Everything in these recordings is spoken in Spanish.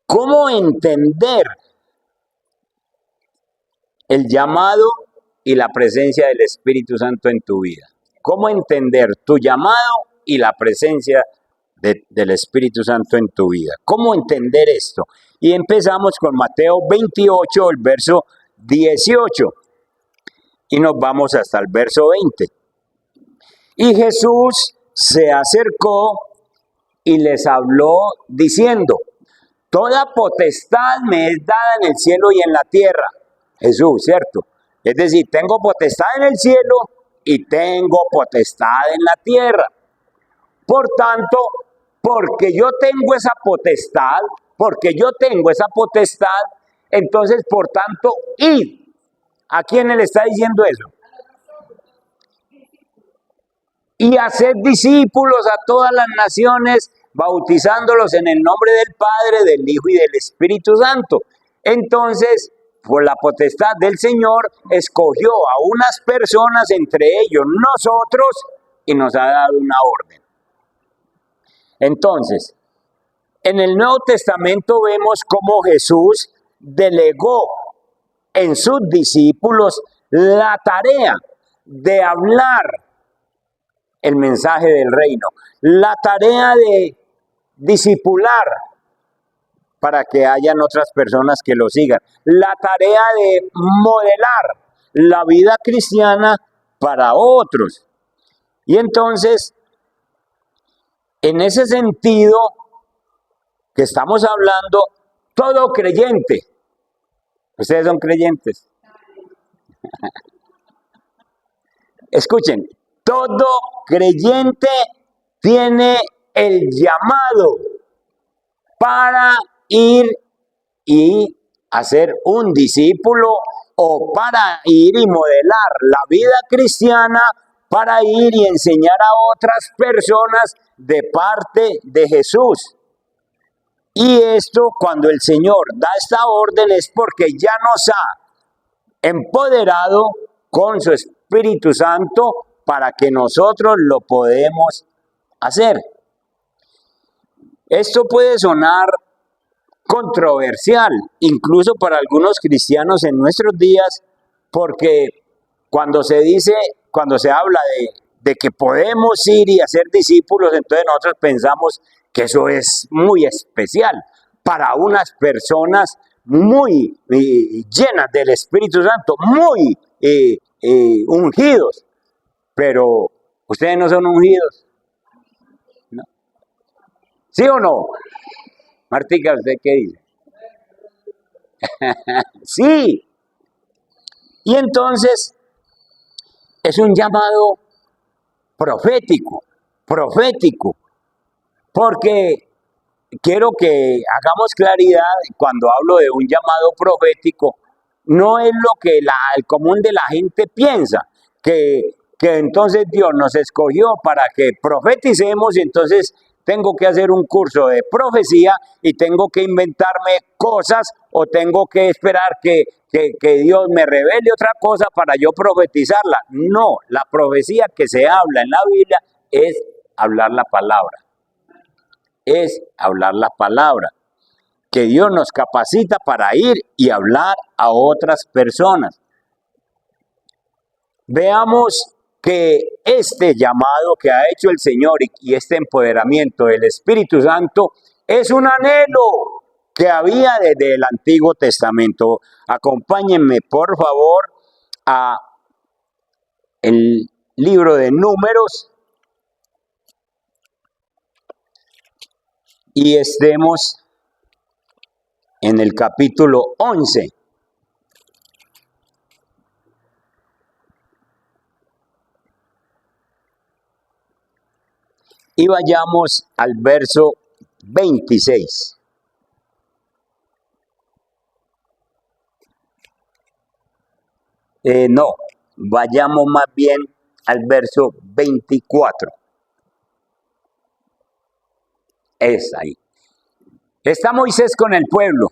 ¿Cómo entender el llamado y la presencia del Espíritu Santo en tu vida? ¿Cómo entender tu llamado y la presencia del Espíritu Santo en tu vida? ¿Cómo entender esto? Y empezamos con Mateo 28, el verso 18, y nos vamos hasta el verso 20. Y Jesús se acercó y les habló diciendo: toda potestad me es dada en el cielo y en la tierra. Jesús, ¿cierto? Es decir, tengo potestad en el cielo y tengo potestad en la tierra. Por tanto, porque yo tengo esa potestad, entonces, por tanto, id. ¿A quién le está diciendo eso? Y haced discípulos a todas las naciones, bautizándolos en el nombre del Padre, del Hijo y del Espíritu Santo. Entonces, por la potestad del Señor, escogió a unas personas, entre ellos nosotros, y nos ha dado una orden. Entonces, en el Nuevo Testamento vemos cómo Jesús delegó en sus discípulos la tarea de hablar el mensaje del reino, la tarea de discipular para que hayan otras personas que lo sigan, la tarea de modelar la vida cristiana para otros. Y entonces, en ese sentido que estamos hablando, todo creyente, ustedes son creyentes, escuchen, todo creyente tiene el llamado para ir y hacer un discípulo, o para ir y modelar la vida cristiana, para ir y enseñar a otras personas de parte de Jesús. Y esto, cuando el Señor da esta orden, es porque ya nos ha empoderado con su Espíritu Santo para que nosotros lo podemos hacer. Esto puede sonar controversial, incluso para algunos cristianos en nuestros días, porque cuando se habla de que podemos ir y hacer discípulos, entonces nosotros pensamos que eso es muy especial para unas personas muy llenas del Espíritu Santo, muy ungidos. Pero ustedes no son ungidos, ¿no? ¿Sí o no? Martica, ¿usted qué dice? Sí. Y entonces es un llamado profético, porque quiero que hagamos claridad cuando hablo de un llamado profético. No es lo que el común de la gente piensa, que entonces Dios nos escogió para que profeticemos y entonces tengo que hacer un curso de profecía y tengo que inventarme cosas o tengo que esperar que Dios me revele otra cosa para yo profetizarla. No, la profecía que se habla en la Biblia es hablar la palabra. Es hablar la palabra. Que Dios nos capacita para ir y hablar a otras personas. Veamos que este llamado que ha hecho el Señor y este empoderamiento del Espíritu Santo es un anhelo que había desde el Antiguo Testamento. Acompáñenme, por favor, a el libro de Números y estemos en el capítulo 11. Y vayamos al verso 26. No, vayamos más bien al verso 24. Es ahí. Está Moisés con el pueblo.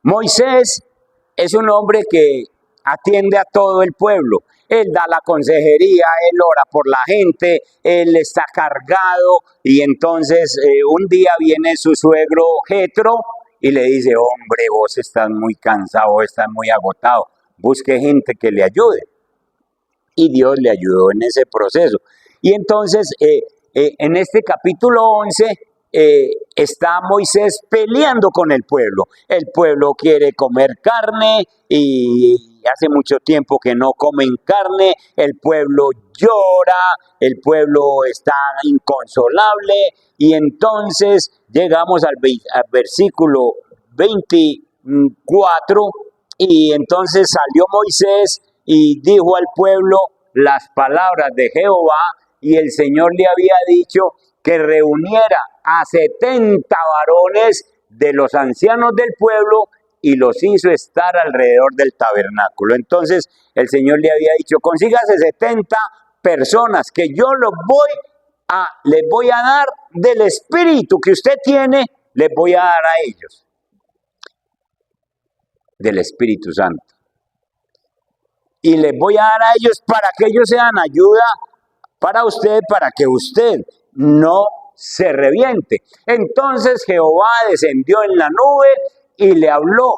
Moisés es un hombre que atiende a todo el pueblo. Él da la consejería, él ora por la gente, él está cargado y entonces un día viene su suegro Jetro y le dice, hombre, vos estás muy cansado, estás muy agotado, busque gente que le ayude. Y Dios le ayudó en ese proceso. Y entonces, en este capítulo 11, está Moisés peleando con el pueblo. El pueblo quiere comer carne y hace mucho tiempo que no comen carne. El pueblo llora, el pueblo está inconsolable. Y entonces llegamos al versículo 24 y entonces salió Moisés y dijo al pueblo las palabras de Jehová, y el Señor le había dicho que reuniera a 70 varones de los ancianos del pueblo y los hizo estar alrededor del tabernáculo. Entonces el Señor le había dicho, consígase 70 personas que yo les voy a dar del espíritu que usted tiene, les voy a dar a ellos, del Espíritu Santo. Y les voy a dar a ellos para que ellos sean ayuda para usted, para que usted no se reviente. Entonces Jehová descendió en la nube y le habló.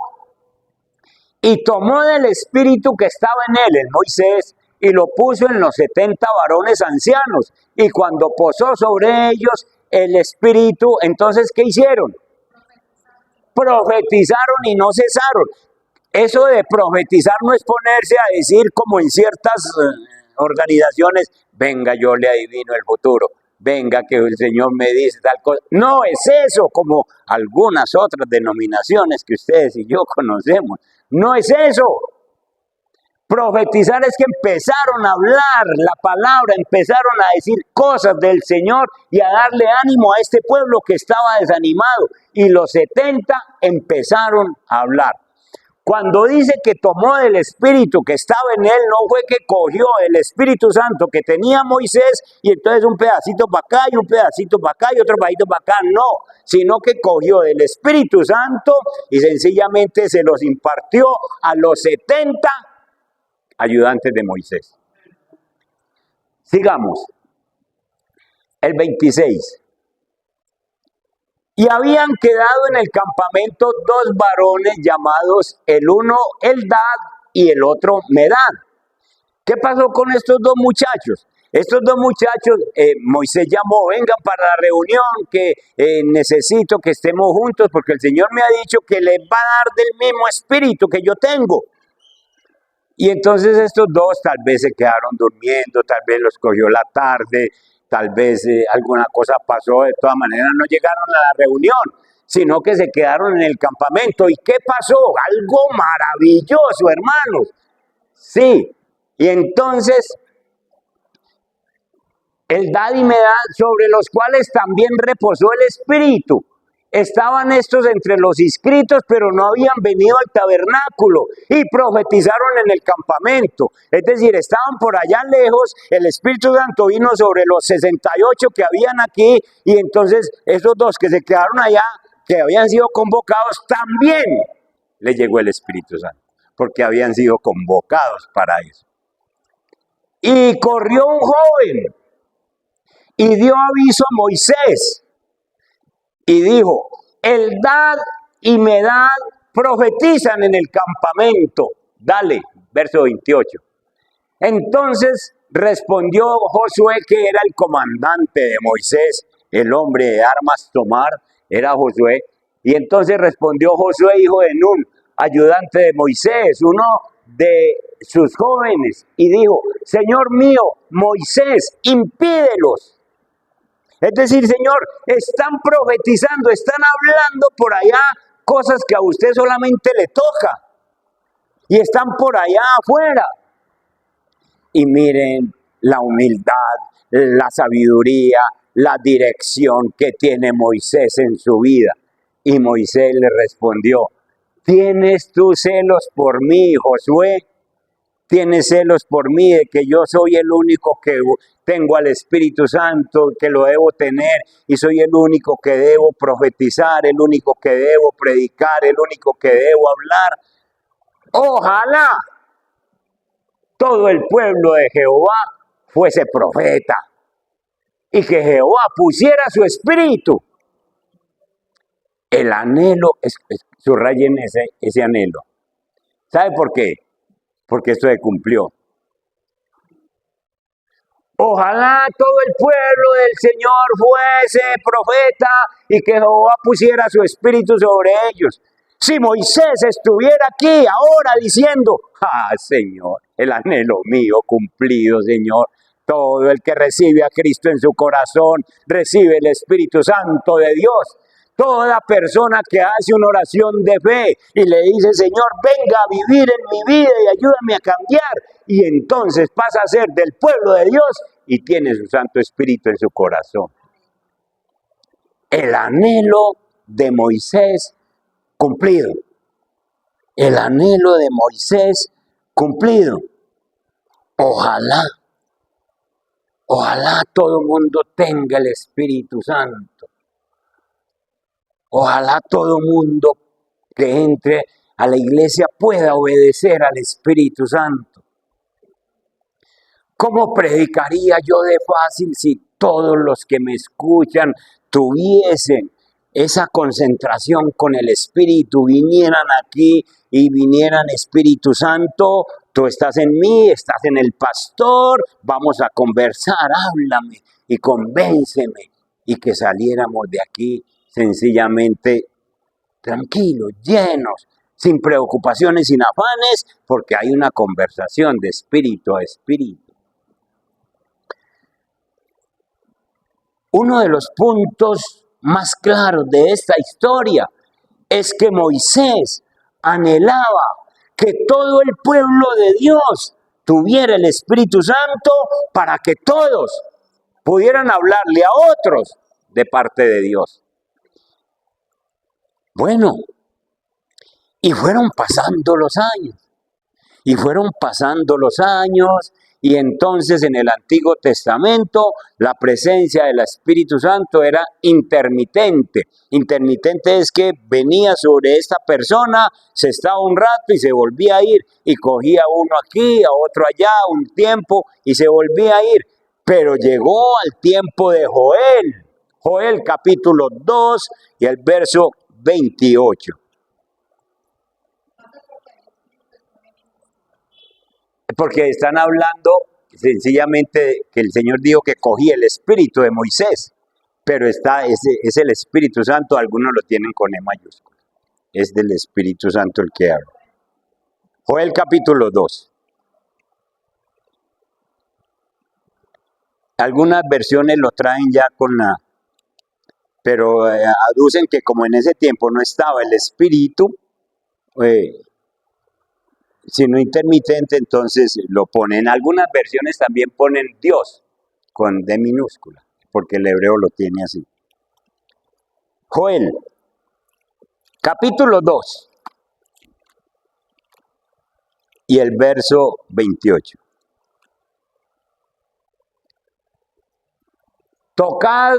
Y tomó del espíritu que estaba en él, en Moisés, y lo puso en los 70 varones ancianos. Y cuando posó sobre ellos el espíritu, entonces, ¿qué hicieron? Profetizaron y no cesaron. Eso de profetizar no es ponerse a decir como en ciertas organizaciones, venga, yo le adivino el futuro, venga, que el Señor me dice tal cosa. No es eso, como algunas otras denominaciones que ustedes y yo conocemos. No es eso. Profetizar es que empezaron a hablar la palabra, empezaron a decir cosas del Señor y a darle ánimo a este pueblo que estaba desanimado. Y los 70 empezaron a hablar. Cuando dice que tomó del espíritu que estaba en él, no fue que cogió el Espíritu Santo que tenía Moisés y entonces un pedacito para acá y un pedacito para acá y otro pedacito para acá, no, sino que cogió del Espíritu Santo y sencillamente se los impartió a los 70 ayudantes de Moisés. Sigamos. El 26. Y habían quedado en el campamento 2 varones llamados el uno Eldad y el otro Medad. ¿Qué pasó con estos 2 muchachos? Estos 2 muchachos, Moisés llamó, vengan para la reunión, que necesito que estemos juntos porque el Señor me ha dicho que les va a dar del mismo espíritu que yo tengo. Y entonces estos 2 tal vez se quedaron durmiendo, tal vez los cogió la tarde, tal vez alguna cosa pasó, de todas maneras no llegaron a la reunión, sino que se quedaron en el campamento. ¿Y qué pasó? Algo maravilloso, hermanos. Sí, y entonces Eldad y Medad, sobre los cuales también reposó el Espíritu. Estaban estos entre los inscritos, pero no habían venido al tabernáculo y profetizaron en el campamento. Es decir, estaban por allá lejos, el Espíritu Santo vino sobre los 68 que habían aquí y entonces esos 2 que se quedaron allá, que habían sido convocados, también les llegó el Espíritu Santo, porque habían sido convocados para eso. Y corrió un joven y dio aviso a Moisés. Y dijo, Eldad y Medad profetizan en el campamento. Dale, verso 28. Entonces respondió Josué, que era el comandante de Moisés, el hombre de armas tomar, era Josué. Y entonces respondió Josué, hijo de Nun, ayudante de Moisés, uno de sus jóvenes, y dijo, Señor mío, Moisés, impídelos. Es decir, Señor, están profetizando, están hablando por allá cosas que a usted solamente le toca. Y están por allá afuera. Y miren la humildad, la sabiduría, la dirección que tiene Moisés en su vida. Y Moisés le respondió, ¿tienes tú celos por mí, Josué? ¿Tienes celos por mí de que yo soy el único que tengo al Espíritu Santo, que lo debo tener, y soy el único que debo profetizar, el único que debo predicar, el único que debo hablar? Ojalá todo el pueblo de Jehová fuese profeta y que Jehová pusiera su espíritu. El anhelo, subrayen ese anhelo. ¿Sabe por qué? Porque esto se cumplió. Ojalá todo el pueblo del Señor fuese profeta y que Jehová pusiera su espíritu sobre ellos. Si Moisés estuviera aquí ahora diciendo, Señor, el anhelo mío cumplido, Señor. Todo el que recibe a Cristo en su corazón, recibe el Espíritu Santo de Dios. Toda persona que hace una oración de fe y le dice, Señor, venga a vivir en mi vida y ayúdame a cambiar. Y entonces pasa a ser del pueblo de Dios y tiene su Santo Espíritu en su corazón. El anhelo de Moisés cumplido. El anhelo de Moisés cumplido. Ojalá todo el mundo tenga el Espíritu Santo. Ojalá todo el mundo que entre a la iglesia pueda obedecer al Espíritu Santo. ¿Cómo predicaría yo de fácil si todos los que me escuchan tuviesen esa concentración con el Espíritu, vinieran aquí y vinieran Espíritu Santo, tú estás en mí, estás en el pastor, vamos a conversar, háblame y convénceme, y que saliéramos de aquí sencillamente tranquilos, llenos, sin preocupaciones, sin afanes, porque hay una conversación de espíritu a espíritu. Uno de los puntos más claros de esta historia es que Moisés anhelaba que todo el pueblo de Dios tuviera el Espíritu Santo para que todos pudieran hablarle a otros de parte de Dios. Bueno, y fueron pasando los años, y entonces en el Antiguo Testamento la presencia del Espíritu Santo era intermitente. Intermitente es que venía sobre esta persona, se estaba un rato y se volvía a ir, y cogía uno aquí, a otro allá, un tiempo, y se volvía a ir. Pero llegó al tiempo de Joel capítulo 2 y el verso 28. Porque están hablando sencillamente que el Señor dijo que cogía el espíritu de Moisés, pero es el Espíritu Santo, algunos lo tienen con E mayúscula, es del Espíritu Santo el que habla. Joel capítulo 2. Algunas versiones lo traen ya con la, pero aducen que como en ese tiempo no estaba el Espíritu, sino intermitente, entonces lo ponen. Algunas versiones también ponen Dios con D minúscula, porque el hebreo lo tiene así. Joel, capítulo 2 y el verso 28. Tocad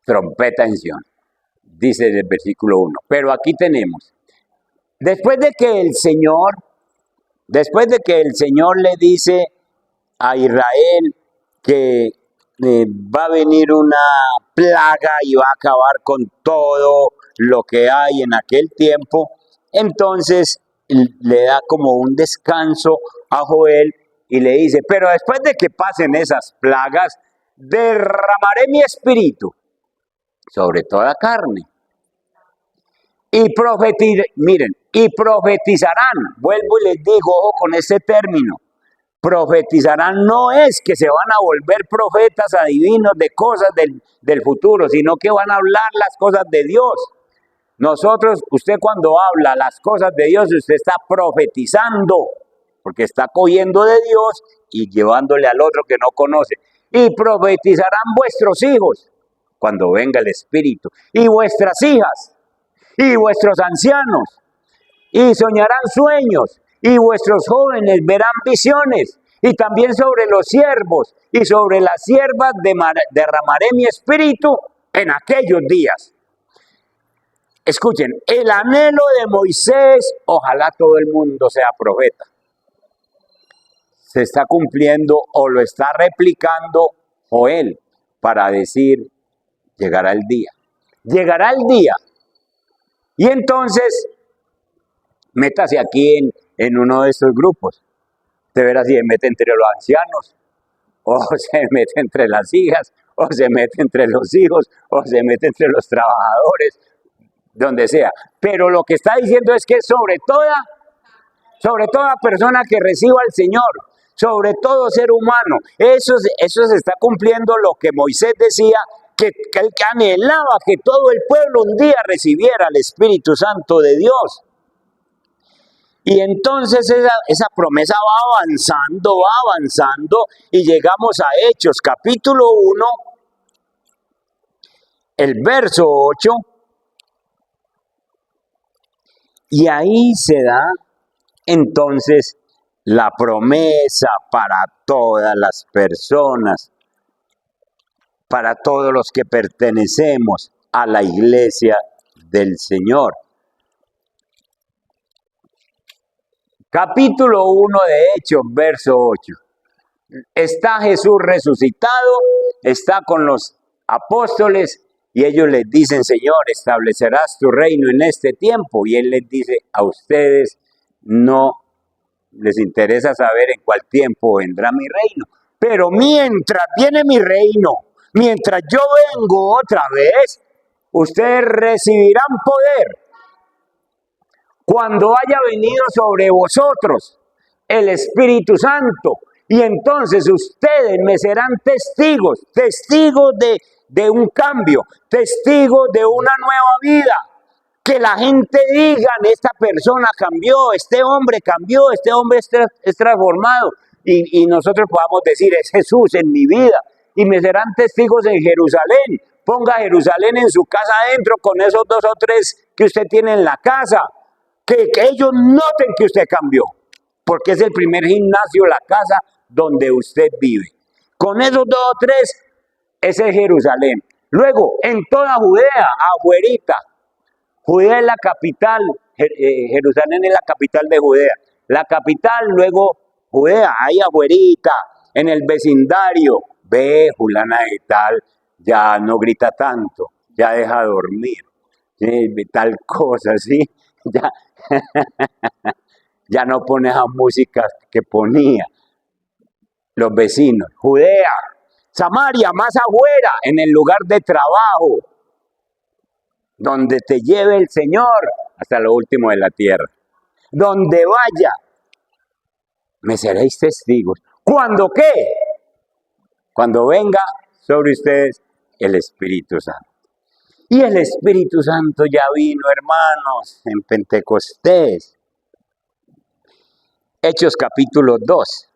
trompeta en Sión, dice el versículo 1. Pero aquí tenemos, después de que el Señor le dice a Israel que va a venir una plaga y va a acabar con todo lo que hay en aquel tiempo, entonces le da como un descanso a Joel y le dice, pero después de que pasen esas plagas, derramaré mi espíritu sobre toda carne. Y profetizarán, vuelvo y les digo, ojo con este término, profetizarán no es que se van a volver profetas adivinos de cosas del futuro, sino que van a hablar las cosas de Dios. Nosotros, usted cuando habla las cosas de Dios, usted está profetizando, porque está cogiendo de Dios y llevándole al otro que no conoce. Y profetizarán vuestros hijos cuando venga el Espíritu, y vuestras hijas, y vuestros ancianos, y soñarán sueños, y vuestros jóvenes verán visiones, y también sobre los siervos y sobre las siervas derramaré mi espíritu en aquellos días. Escuchen, el anhelo de Moisés, ojalá todo el mundo sea profeta. se está cumpliendo o lo está replicando Joel para decir, llegará el día. Llegará el día. Y entonces, métase aquí en uno de estos grupos. De veras si se mete entre los ancianos, o se mete entre las hijas, o se mete entre los hijos, o se mete entre los trabajadores, donde sea. Pero lo que está diciendo es que sobre toda persona que reciba al Señor, sobre todo ser humano, eso se está cumpliendo lo que Moisés decía, que él anhelaba que todo el pueblo un día recibiera el Espíritu Santo de Dios. Y entonces esa promesa va avanzando y llegamos a Hechos capítulo 1, el verso 8, y ahí se da entonces la promesa para todas las personas, para todos los que pertenecemos a la iglesia del Señor. Capítulo 1 de Hechos, verso 8. Está Jesús resucitado, está con los apóstoles y ellos les dicen, Señor, establecerás tu reino en este tiempo. Y Él les dice, a ustedes no les interesa saber en cuál tiempo vendrá mi reino. Pero mientras viene mi reino, mientras yo vengo otra vez, ustedes recibirán poder cuando haya venido sobre vosotros el Espíritu Santo. Y entonces ustedes me serán testigos de un cambio, testigos de una nueva vida. Que la gente diga, esta persona cambió, este hombre es transformado. Y nosotros podamos decir, es Jesús en mi vida. Y me serán testigos en Jerusalén. Ponga Jerusalén en su casa adentro con esos 2 o 3 que usted tiene en la casa. Que ellos noten que usted cambió. Porque es el primer gimnasio, la casa donde usted vive. Con esos 2 o 3, ese es Jerusalén. Luego, en toda Judea, afuerita. Judea es la capital, Jerusalén es la capital de Judea. La capital, luego Judea, ahí afuerita, en el vecindario. Ve, fulana de tal, ya no grita tanto, ya deja dormir, tal cosa, ¿sí? Ya, ya no pone esa música que ponía los vecinos. Judea, Samaria, más afuera, en el lugar de trabajo, donde te lleve el Señor hasta lo último de la tierra. Donde vaya, me seréis testigos. ¿Cuándo qué? Cuando venga sobre ustedes el Espíritu Santo. Y el Espíritu Santo ya vino, hermanos, en Pentecostés. Hechos capítulo 2,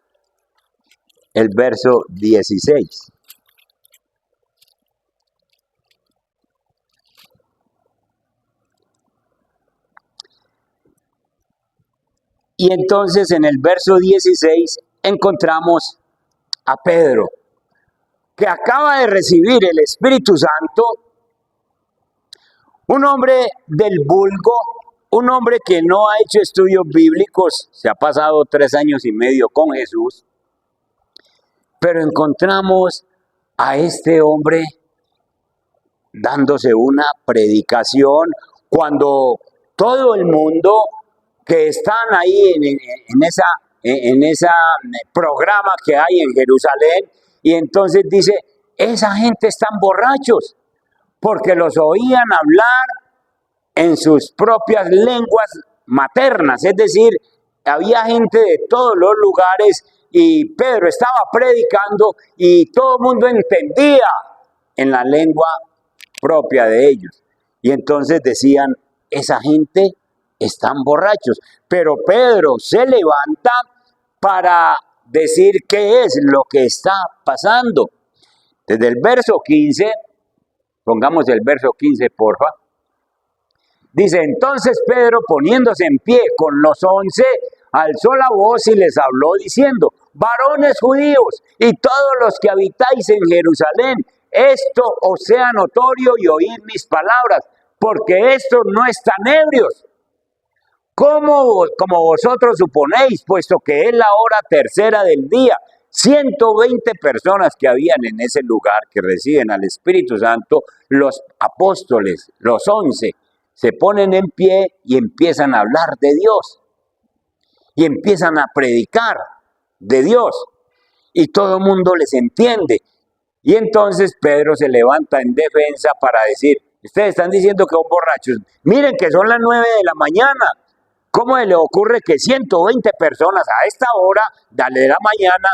el verso 16. Y entonces en el verso 16 encontramos a Pedro, que acaba de recibir el Espíritu Santo, un hombre del vulgo, un hombre que no ha hecho estudios bíblicos, se ha pasado 3 años y medio con Jesús, pero encontramos a este hombre dándose una predicación cuando todo el mundo que están ahí en ese programa que hay en Jerusalén, y entonces dice, esa gente están borrachos, porque los oían hablar en sus propias lenguas maternas, es decir, había gente de todos los lugares, y Pedro estaba predicando, y todo el mundo entendía en la lengua propia de ellos, y entonces decían, esa gente están borrachos, pero Pedro se levanta para decir qué es lo que está pasando. Desde el verso 15, pongamos el verso 15, porfa. Dice, entonces Pedro, poniéndose en pie con los 11, alzó la voz y les habló diciendo, varones judíos y todos los que habitáis en Jerusalén, esto os sea notorio y oíd mis palabras, porque estos no están ebrios, Como vosotros suponéis, puesto que es la hora tercera del día. 120 personas que habían en ese lugar que reciben al Espíritu Santo, los apóstoles, los 11, se ponen en pie y empiezan a hablar de Dios. Y empiezan a predicar de Dios. Y todo el mundo les entiende. Y entonces Pedro se levanta en defensa para decir, ustedes están diciendo que son borrachos. Miren que son las 9 de la mañana. ¿Cómo le ocurre que 120 personas a esta hora de la mañana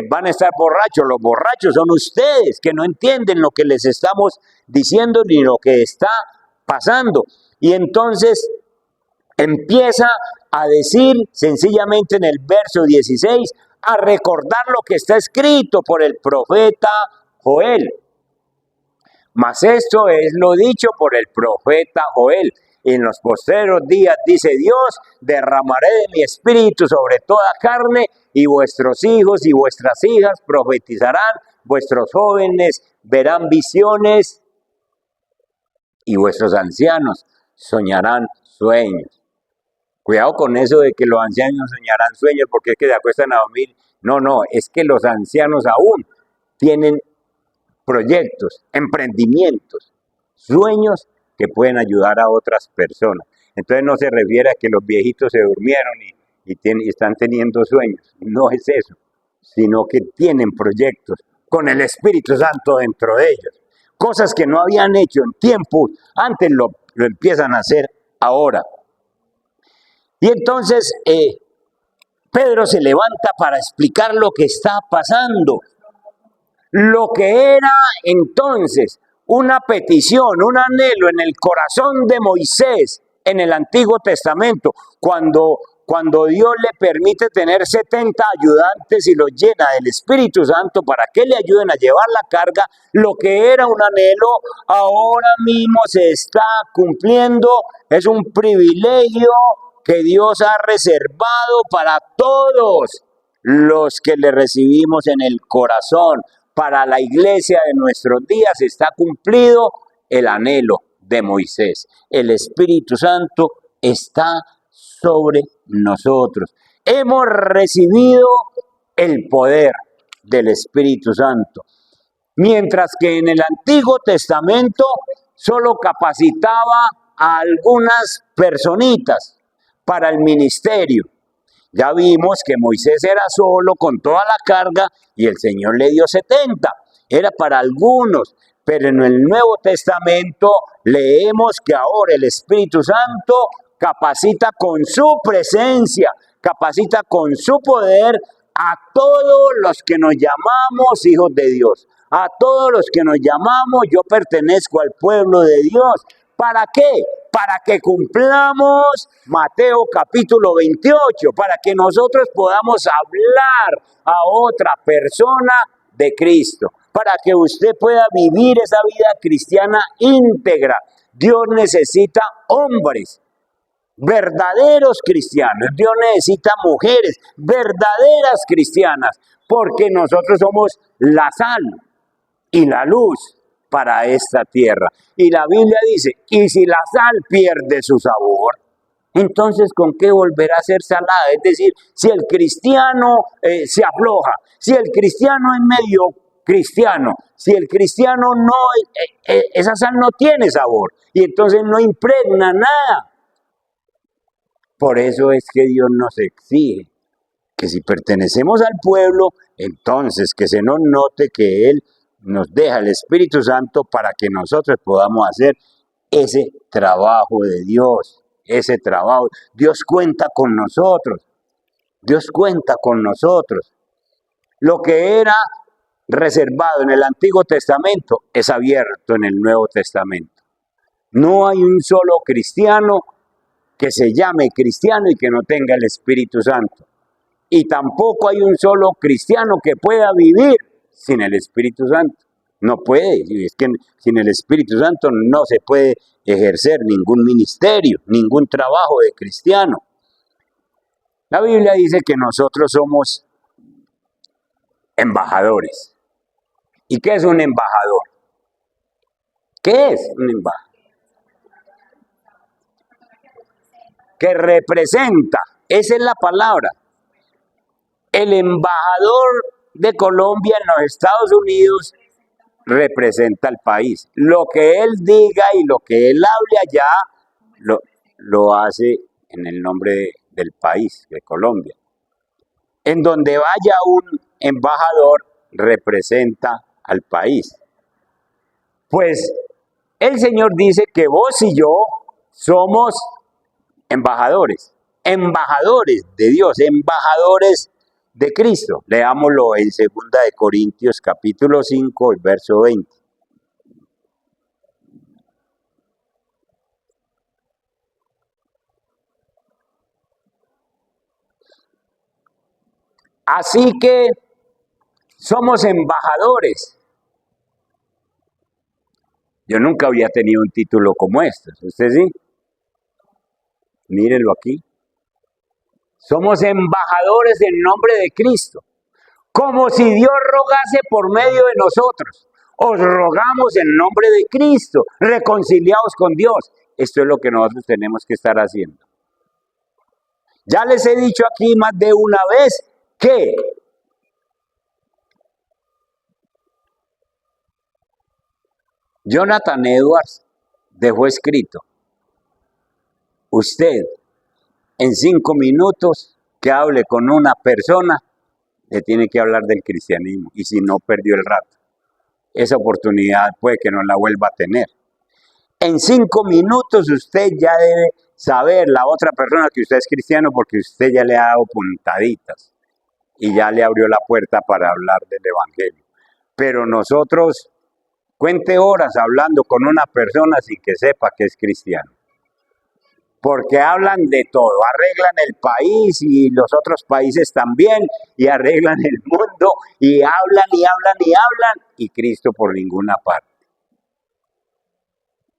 van a estar borrachos? Los borrachos son ustedes que no entienden lo que les estamos diciendo ni lo que está pasando. Y entonces empieza a decir sencillamente en el verso 16, a recordar lo que está escrito por el profeta Joel. Mas esto es lo dicho por el profeta Joel. En los postreros días, dice Dios, derramaré de mi espíritu sobre toda carne, y vuestros hijos y vuestras hijas profetizarán, vuestros jóvenes verán visiones, y vuestros ancianos soñarán sueños. Cuidado con eso de que los ancianos soñarán sueños porque es que se acuestan a dormir. No, es que los ancianos aún tienen proyectos, emprendimientos, sueños que pueden ayudar a otras personas. Entonces no se refiere a que los viejitos se durmieron y están teniendo sueños. No es eso, sino que tienen proyectos con el Espíritu Santo dentro de ellos. Cosas que no habían hecho en tiempos antes lo empiezan a hacer ahora. Y entonces Pedro se levanta para explicar lo que está pasando. Lo que era entonces una petición, un anhelo en el corazón de Moisés en el Antiguo Testamento, cuando Dios le permite tener 70 ayudantes y los llena del Espíritu Santo para que le ayuden a llevar la carga, lo que era un anhelo ahora mismo se está cumpliendo. Es un privilegio que Dios ha reservado para todos los que le recibimos en el corazón. Para la iglesia de nuestros días está cumplido el anhelo de Moisés. El Espíritu Santo está sobre nosotros. Hemos recibido el poder del Espíritu Santo. Mientras que en el Antiguo Testamento solo capacitaba a algunas personitas para el ministerio. Ya vimos que Moisés era solo con toda la carga y el Señor le dio 70. Era para algunos, pero en el Nuevo Testamento leemos que ahora el Espíritu Santo capacita con su presencia, capacita con su poder a todos los que nos llamamos hijos de Dios, a todos los que nos llamamos yo pertenezco al pueblo de Dios. ¿Para qué? Para que cumplamos Mateo capítulo 28, para que nosotros podamos hablar a otra persona de Cristo, para que usted pueda vivir esa vida cristiana íntegra. Dios necesita hombres verdaderos cristianos, Dios necesita mujeres verdaderas cristianas, porque nosotros somos la sal y la luz para esta tierra. Y la Biblia dice, y si la sal pierde su sabor, entonces ¿con qué volverá a ser salada? Es decir, si el cristiano se afloja, si el cristiano es medio cristiano, si el cristiano no, esa sal no tiene sabor, y entonces no impregna nada. Por eso es que Dios nos exige que si pertenecemos al pueblo, entonces que se nos note que Él nos deja el Espíritu Santo para que nosotros podamos hacer ese trabajo de Dios, ese trabajo. Dios cuenta con nosotros, Dios cuenta con nosotros. Lo que era reservado en el Antiguo Testamento es abierto en el Nuevo Testamento. No hay un solo cristiano que se llame cristiano y que no tenga el Espíritu Santo. Y tampoco hay un solo cristiano que pueda vivir sin el Espíritu Santo. No puede. Es que sin el Espíritu Santo no se puede ejercer ningún ministerio, ningún trabajo de cristiano. La Biblia dice que nosotros somos embajadores. ¿Y qué es un embajador? ¿Qué es un embajador? que representa, esa es la palabra. El embajador de Colombia en los Estados Unidos representa al país. Lo que él diga y lo que él hable allá, lo hace en el nombre del país, de Colombia. En donde vaya un embajador, representa al país. Pues el Señor dice que vos y yo somos embajadores, embajadores de Dios, embajadores de Cristo. Leámoslo en 2 de Corintios capítulo 5, el verso 20. Así que somos embajadores. Yo nunca había tenido un título como este. ¿Usted sí? Mírenlo aquí. Somos embajadores del nombre de Cristo. Como si Dios rogase por medio de nosotros. Os rogamos en nombre de Cristo. Reconciliados con Dios. Esto es lo que nosotros tenemos que estar haciendo. Ya les he dicho aquí más de una vez que Jonathan Edwards dejó escrito: usted en 5 minutos que hable con una persona le tiene que hablar del cristianismo, y si no, perdió el rato. Esa oportunidad puede que no la vuelva a tener. En 5 minutos usted ya debe saber la otra persona que usted es cristiano, porque usted ya le ha dado puntaditas y ya le abrió la puerta para hablar del evangelio. Pero nosotros, cuente horas hablando con una persona sin que sepa que es cristiano. Porque hablan de todo, arreglan el país y los otros países también, y arreglan el mundo, y hablan y hablan y hablan, y Cristo por ninguna parte.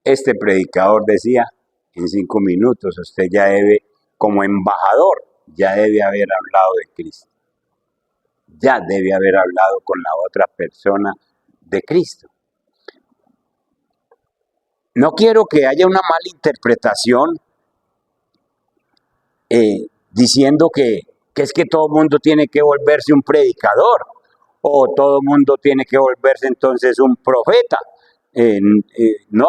Este predicador decía, en 5 minutos usted ya debe, como embajador, ya debe haber hablado de Cristo. Ya debe haber hablado con la otra persona de Cristo. No quiero que haya una mala interpretación diciendo que es que todo el mundo tiene que volverse un predicador, o todo el mundo tiene que volverse entonces un profeta. No.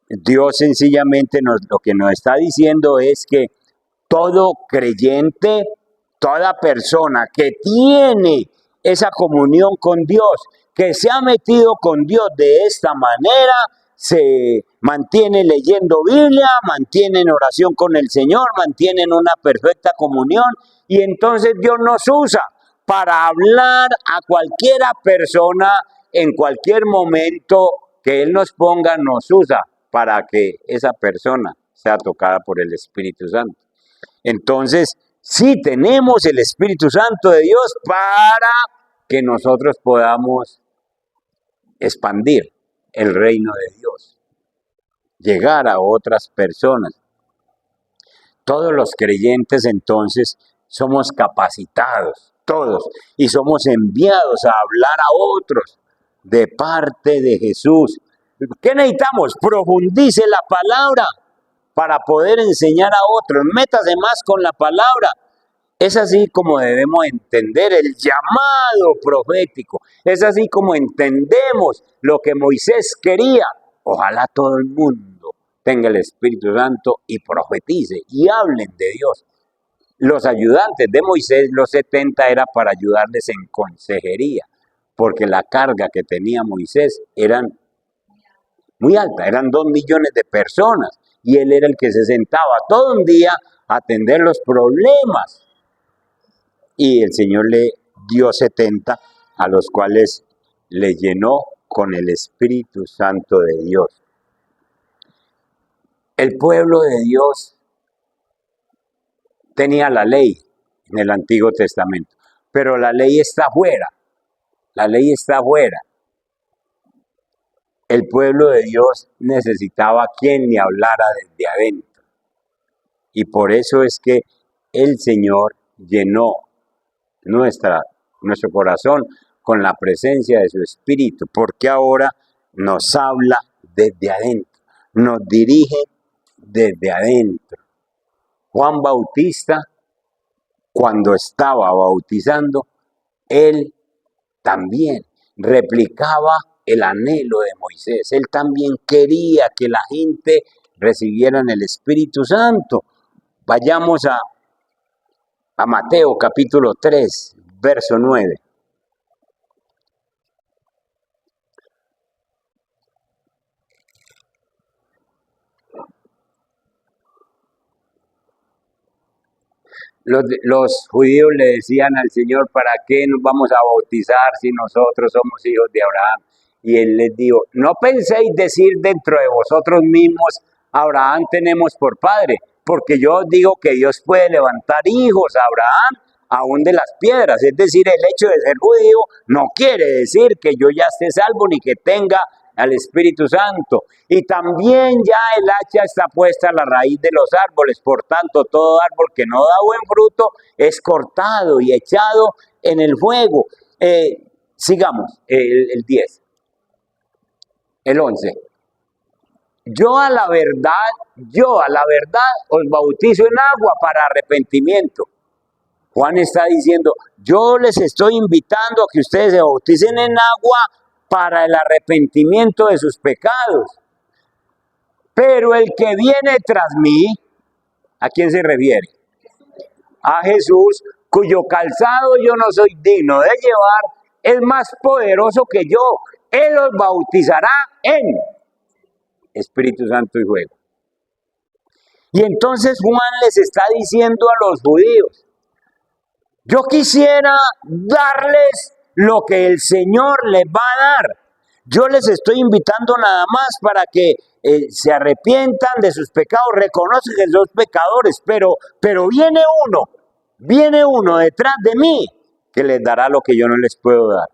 Dios sencillamente lo que nos está diciendo es que todo creyente, toda persona que tiene esa comunión con Dios, que se ha metido con Dios de esta manera, se mantiene leyendo Biblia, mantiene en oración con el Señor, mantiene en una perfecta comunión, y entonces Dios nos usa para hablar a cualquiera persona en cualquier momento que Él nos ponga, nos usa para que esa persona sea tocada por el Espíritu Santo. Entonces, sí tenemos el Espíritu Santo de Dios para que nosotros podamos expandir el reino de Dios, llegar a otras personas. Todos los creyentes entonces somos capacitados, todos, y somos enviados a hablar a otros de parte de Jesús. ¿Qué necesitamos? Profundice la palabra para poder enseñar a otros. Métase más con la palabra. Es así como debemos entender el llamado profético. Es así como entendemos lo que Moisés quería. Ojalá todo el mundo tenga el Espíritu Santo y profetice y hablen de Dios. Los ayudantes de Moisés, los 70, era para ayudarles en consejería, porque la carga que tenía Moisés eran muy alta, eran 2 millones de personas, y él era el que se sentaba todo un día a atender los problemas. Y el Señor le dio 70, a los cuales le llenó con el Espíritu Santo de Dios. El pueblo de Dios tenía la ley en el Antiguo Testamento, pero la ley está afuera. La ley está afuera. El pueblo de Dios necesitaba quien le hablara desde adentro. Y por eso es que el Señor llenó nuestro corazón con la presencia de su Espíritu, porque ahora nos habla desde adentro, nos dirige desde adentro. Juan Bautista, cuando estaba bautizando, él también replicaba el anhelo de Moisés. Él también quería que la gente recibiera el Espíritu Santo. Vayamos a Mateo capítulo 3, verso 9. Los judíos le decían al Señor, ¿para qué nos vamos a bautizar si nosotros somos hijos de Abraham? Y él les dijo, no penséis decir dentro de vosotros mismos, Abraham tenemos por padre, porque yo os digo que Dios puede levantar hijos a Abraham aún de las piedras. Es decir, el hecho de ser judío no quiere decir que yo ya esté salvo ni que tenga al Espíritu Santo. Y también ya el hacha está puesta a la raíz de los árboles. Por tanto, todo árbol que no da buen fruto es cortado y echado en el fuego. Sigamos, el 10. El 11. Yo a la verdad os bautizo en agua para arrepentimiento. Juan está diciendo, yo les estoy invitando a que ustedes se bauticen en agua para el arrepentimiento de sus pecados. Pero el que viene tras mí, ¿a quién se refiere? A Jesús, cuyo calzado yo no soy digno de llevar, es más poderoso que yo. Él os bautizará en Espíritu Santo y fuego. Y entonces Juan les está diciendo a los judíos, yo quisiera darles lo que el Señor les va a dar. Yo les estoy invitando nada más para que se arrepientan de sus pecados, reconozcan que son pecadores, pero viene uno detrás de mí que les dará lo que yo no les puedo dar.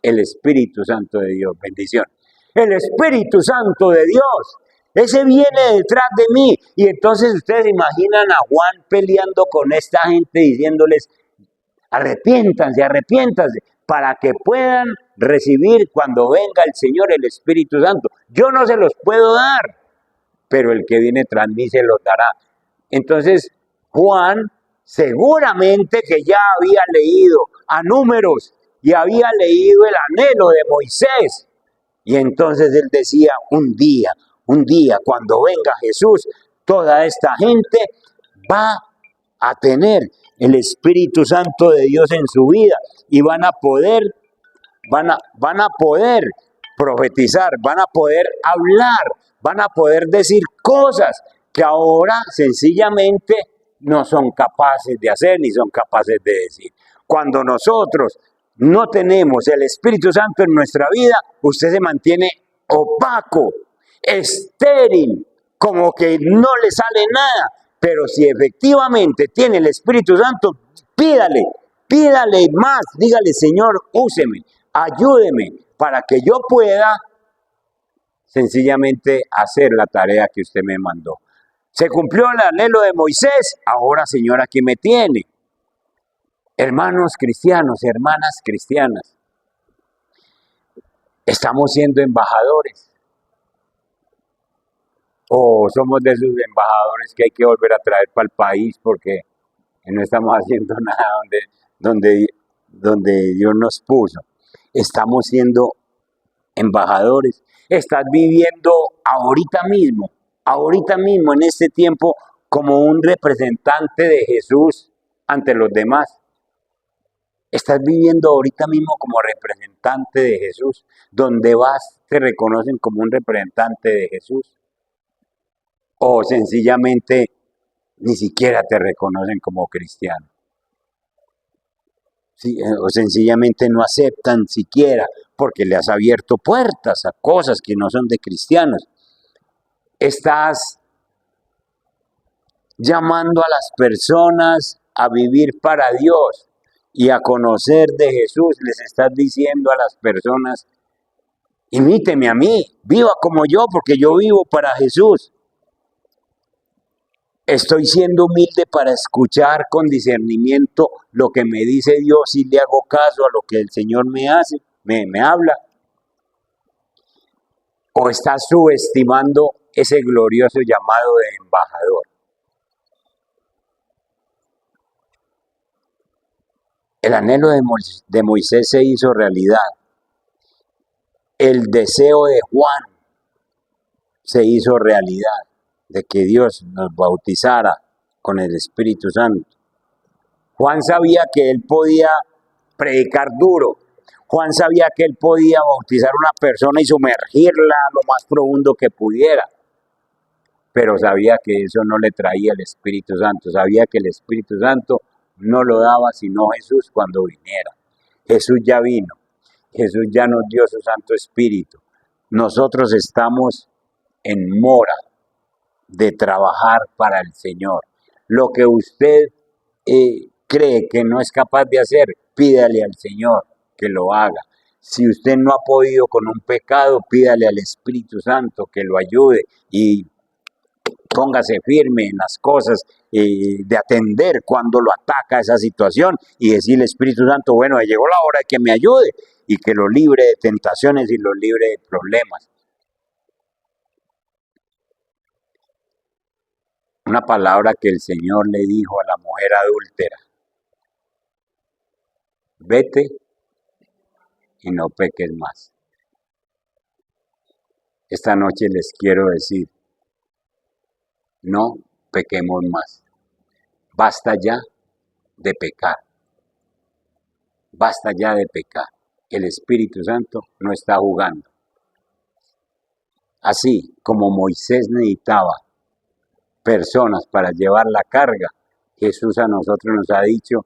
El Espíritu Santo de Dios, bendición. El Espíritu Santo de Dios, ese viene detrás de mí. Y entonces ustedes imaginan a Juan peleando con esta gente diciéndoles, arrepiéntanse, para que puedan recibir cuando venga el Señor el Espíritu Santo. Yo no se los puedo dar, pero el que viene tras mí se los dará. Entonces, Juan seguramente que ya había leído a Números y había leído el anhelo de Moisés. Y entonces él decía, un día, cuando venga Jesús, toda esta gente va a tener el Espíritu Santo de Dios en su vida y van a poder profetizar, van a poder hablar, van a poder decir cosas que ahora sencillamente no son capaces de hacer ni son capaces de decir. Cuando nosotros no tenemos el Espíritu Santo en nuestra vida, usted se mantiene opaco, estéril, como que no le sale nada. Pero si efectivamente tiene el Espíritu Santo, pídale más, dígale, Señor, úseme, ayúdeme, para que yo pueda sencillamente hacer la tarea que usted me mandó. Se cumplió el anhelo de Moisés, ahora, Señor, aquí me tiene. Hermanos cristianos, hermanas cristianas, estamos siendo embajadores. O somos de esos embajadores que hay que volver a traer para el país porque no estamos haciendo nada donde Dios nos puso. Estamos siendo embajadores. Estás viviendo ahorita mismo en este tiempo como un representante de Jesús ante los demás. Estás viviendo ahorita mismo como representante de Jesús. Donde vas te reconocen como un representante de Jesús. O sencillamente ni siquiera te reconocen como cristiano. Sí, o sencillamente no aceptan siquiera porque le has abierto puertas a cosas que no son de cristianos. Estás llamando a las personas a vivir para Dios y a conocer de Jesús. Les estás diciendo a las personas, imíteme a mí, viva como yo porque yo vivo para Jesús. Estoy siendo humilde para escuchar con discernimiento lo que me dice Dios y le hago caso a lo que el Señor me habla. O estás subestimando ese glorioso llamado de embajador. El anhelo de Moisés se hizo realidad. El deseo de Juan se hizo realidad, de que Dios nos bautizara con el Espíritu Santo. Juan sabía que él podía predicar duro. Juan sabía que él podía bautizar a una persona y sumergirla a lo más profundo que pudiera. Pero sabía que eso no le traía el Espíritu Santo. Sabía que el Espíritu Santo no lo daba sino Jesús cuando viniera. Jesús ya vino. Jesús ya nos dio su Santo Espíritu. Nosotros estamos en mora de trabajar para el Señor. Lo que usted cree que no es capaz de hacer, pídale al Señor que lo haga. Si usted no ha podido con un pecado, pídale al Espíritu Santo que lo ayude y póngase firme en las cosas de atender cuando lo ataca esa situación y decirle, Espíritu Santo, bueno, llegó la hora de que me ayude y que lo libre de tentaciones y lo libre de problemas. Una palabra que el Señor le dijo a la mujer adúltera: vete y no peques más. Esta noche les quiero decir, no pequemos más. Basta ya de pecar. Basta ya de pecar. El Espíritu Santo no está jugando. Así como Moisés necesitaba personas para llevar la carga, Jesús a nosotros nos ha dicho,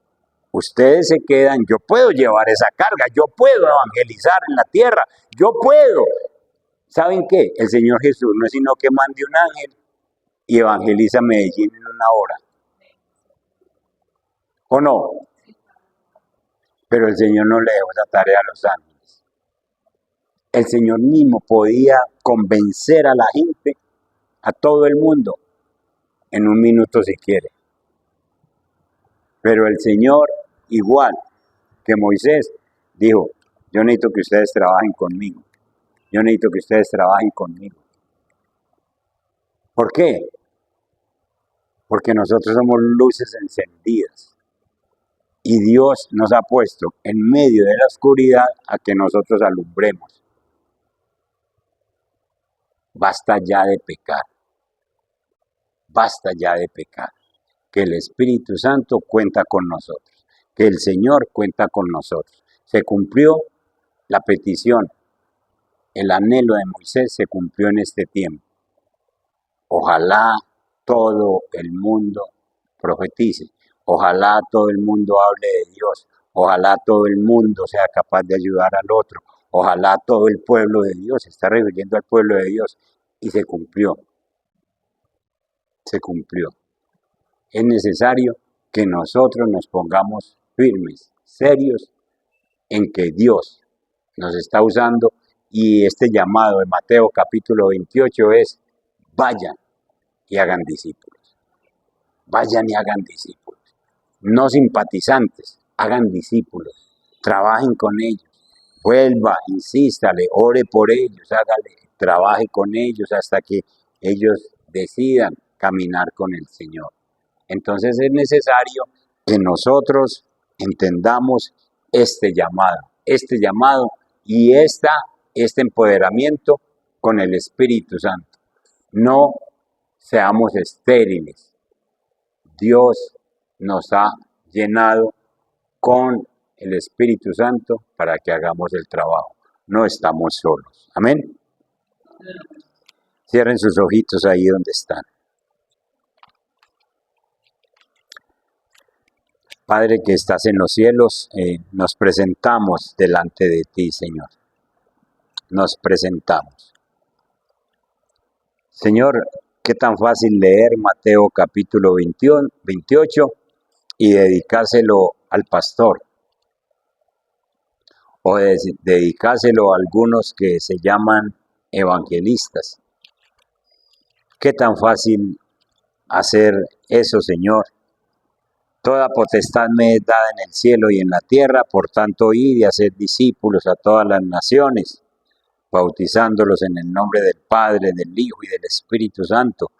ustedes se quedan, yo puedo llevar esa carga, yo puedo evangelizar en la tierra, yo puedo. ¿Saben qué? El Señor Jesús no es sino que mande un ángel y evangeliza Medellín en una hora. ¿O no? Pero el Señor no le dejó esa tarea a los ángeles. El Señor mismo podía convencer a la gente, a todo el mundo, en un minuto si quiere. Pero el Señor, igual que Moisés, dijo, yo necesito que ustedes trabajen conmigo. Yo necesito que ustedes trabajen conmigo. ¿Por qué? Porque nosotros somos luces encendidas. Y Dios nos ha puesto en medio de la oscuridad a que nosotros alumbremos. Basta ya de pecar. Basta ya de pecar. Que el Espíritu Santo cuenta con nosotros. Que el Señor cuenta con nosotros. Se cumplió la petición. El anhelo de Moisés se cumplió en este tiempo. Ojalá todo el mundo profetice. Ojalá todo el mundo hable de Dios. Ojalá todo el mundo sea capaz de ayudar al otro. Ojalá todo el pueblo de Dios, se está refiriendo al pueblo de Dios. Y se cumplió. Se cumplió. Es necesario que nosotros nos pongamos firmes, serios, en que Dios nos está usando. Y este llamado de Mateo capítulo 28 es, vayan y hagan discípulos. Vayan y hagan discípulos. No simpatizantes, hagan discípulos. Trabajen con ellos. Vuelva, insístale, ore por ellos, hágale, trabaje con ellos hasta que ellos decidan caminar con el Señor. Entonces es necesario que nosotros entendamos este llamado y este empoderamiento con el Espíritu Santo. No seamos estériles. Dios nos ha llenado con el Espíritu Santo para que hagamos el trabajo. No estamos solos. Amén. Cierren sus ojitos ahí donde están. Padre que estás en los cielos, nos presentamos delante de ti, Señor. Nos presentamos. Señor, qué tan fácil leer Mateo capítulo 28 y dedicárselo al pastor. O dedicárselo a algunos que se llaman evangelistas. Qué tan fácil hacer eso, Señor. Toda potestad me es dada en el cielo y en la tierra, por tanto id y hacer discípulos a todas las naciones, bautizándolos en el nombre del Padre, del Hijo y del Espíritu Santo.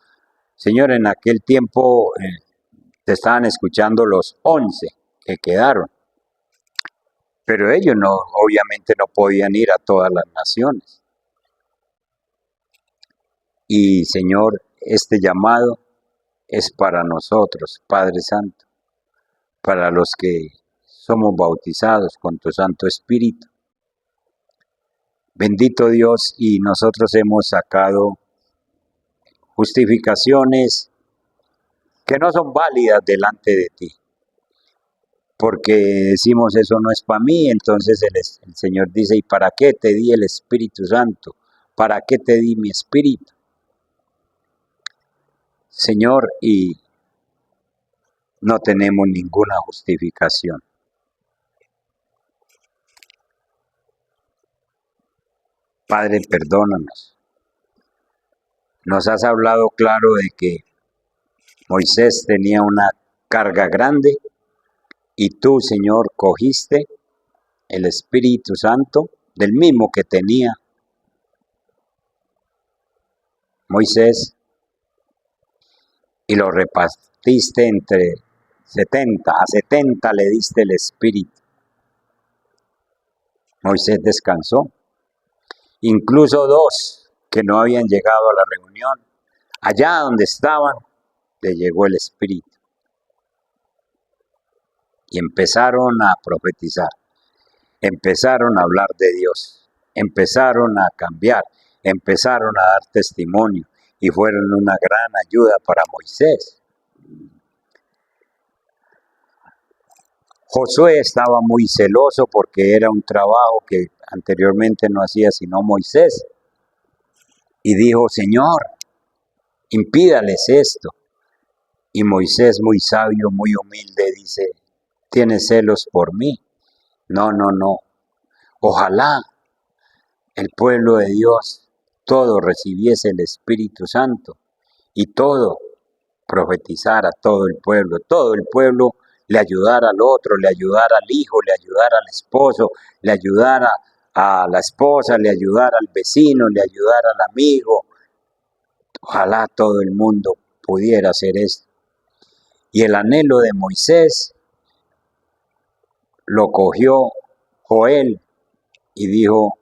Señor, en aquel tiempo te estaban escuchando los 11 que quedaron, pero ellos obviamente no podían ir a todas las naciones. Y Señor, este llamado es para nosotros, Padre Santo, para los que somos bautizados con tu Santo Espíritu. Bendito Dios, y nosotros hemos sacado justificaciones que no son válidas delante de ti, porque decimos eso no es para mí. Entonces el Señor dice, ¿y para qué te di el Espíritu Santo? ¿Para qué te di mi Espíritu? Señor, y no tenemos ninguna justificación. Padre, perdónanos. Nos has hablado claro de que Moisés tenía una carga grande y tú, Señor, cogiste el Espíritu Santo del mismo que tenía Moisés y lo repartiste entre 70, a 70 le diste el Espíritu. Moisés descansó. Incluso 2 que no habían llegado a la reunión, allá donde estaban, le llegó el Espíritu. Y empezaron a profetizar, empezaron a hablar de Dios, empezaron a cambiar, empezaron a dar testimonio y fueron una gran ayuda para Moisés. Josué estaba muy celoso porque era un trabajo que anteriormente no hacía sino Moisés. Y dijo, Señor, impídales esto. Y Moisés, muy sabio, muy humilde, dice, ¿tienes celos por mí? No. Ojalá el pueblo de Dios todo recibiese el Espíritu Santo y todo profetizara, todo el pueblo le ayudara al otro, le ayudara al hijo, le ayudara al esposo, le ayudara a la esposa, le ayudara al vecino, le ayudara al amigo. Ojalá todo el mundo pudiera hacer esto. Y el anhelo de Moisés lo cogió Joel y dijo,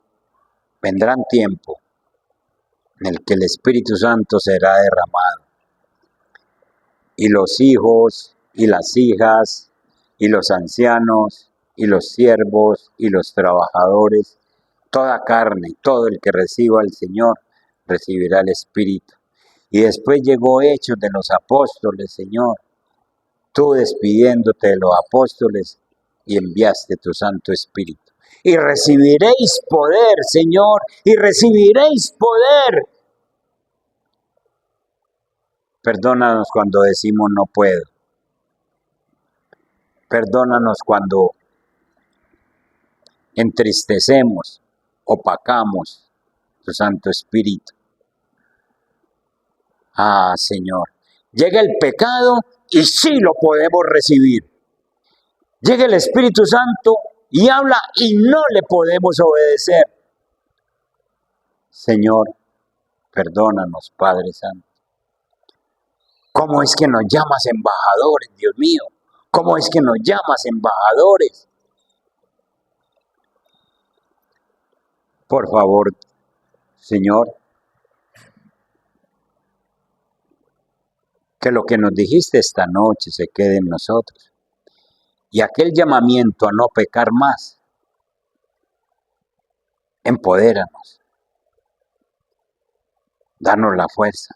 vendrán tiempo en el que el Espíritu Santo será derramado. Y los hijos y las hijas y los ancianos y los siervos y los trabajadores, toda carne, todo el que reciba al Señor, recibirá el Espíritu. Y después llegó Hechos de los Apóstoles, Señor, tú despidiéndote de los apóstoles y enviaste tu Santo Espíritu. Y recibiréis poder, Señor, y recibiréis poder. Perdónanos cuando decimos no puedo. Perdónanos cuando entristecemos, opacamos tu Santo Espíritu. Ah, Señor, llega el pecado y sí lo podemos recibir. Llega el Espíritu Santo y habla y no le podemos obedecer. Señor, perdónanos, Padre Santo. ¿Cómo es que nos llamas embajadores, Dios mío? ¿Cómo es que nos llamas embajadores? Por favor, Señor, que lo que nos dijiste esta noche se quede en nosotros. Y aquel llamamiento a no pecar más, empodéranos. Danos la fuerza.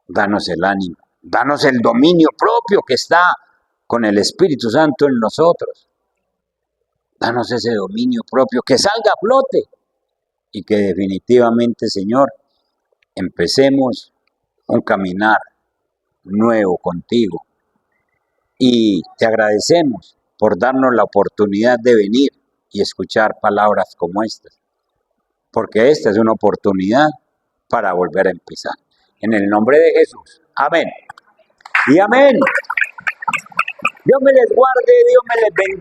Danos el ánimo. Danos el dominio propio que está con el Espíritu Santo en nosotros. Danos ese dominio propio que salga a flote y que definitivamente, Señor, empecemos un caminar nuevo contigo. Y te agradecemos por darnos la oportunidad de venir y escuchar palabras como estas, porque esta es una oportunidad para volver a empezar. En el nombre de Jesús. Amén. Y amén. Dios me les guarde, Dios me les bendiga.